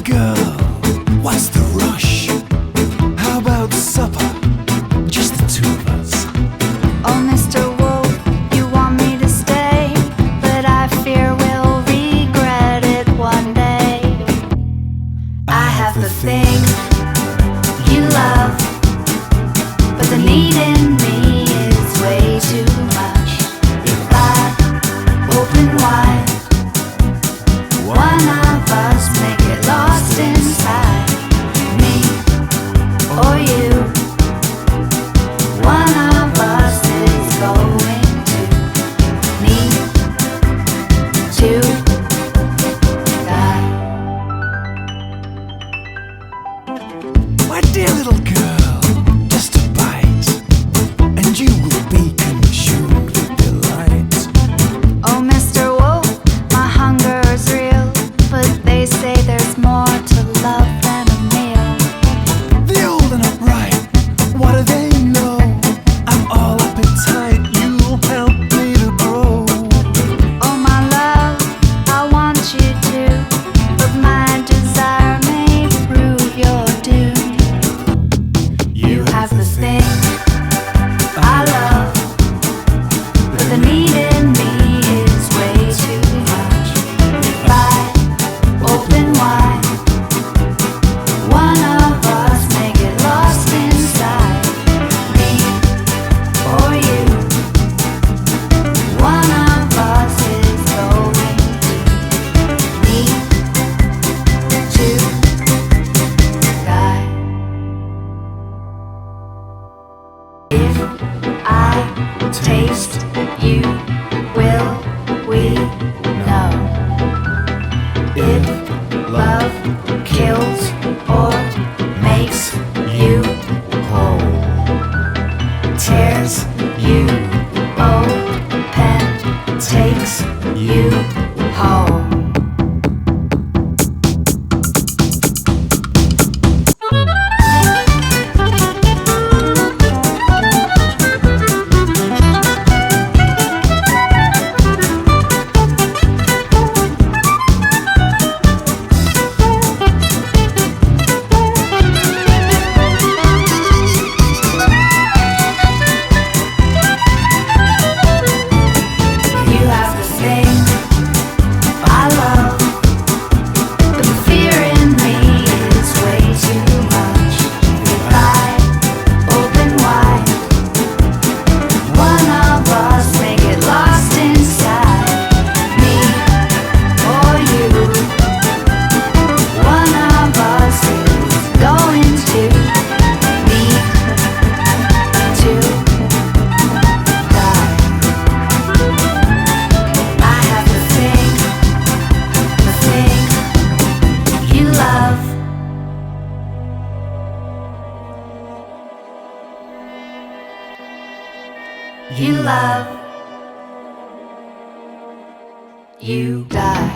little girl, what's the rush? How about supper? Just the two of us. Oh, Mr. Wolf, you want me to stay, but I fear we'll regret it one day. I have the thing you love, but the need in me is way too much. If I open wide, one of us may get lost inside. Me or you, one of us is going to need to die. My dear little girl, just a bite, and you will be consumed with delight. Oh, Mr. Wolf, my hunger is real, but they say there's more to love than a meal. The old and upright, what do they know? I'm all appetite, you'll help me to grow. Oh, my love, I want you to, but my desire may prove your doom. You have the thing I love, but the need in me is way too much. If I open wide, one of us may get lost inside. Me or you, one of us is going to need to die. If I taste you, will we know if love kills or makes you whole? Tears you open, takes you home. You have the thing I love, but the fear in me is way too much. If I open wide, one of us may get lost inside. Me or you, one of us is going to need to die. I have the thing you love. You love, you die.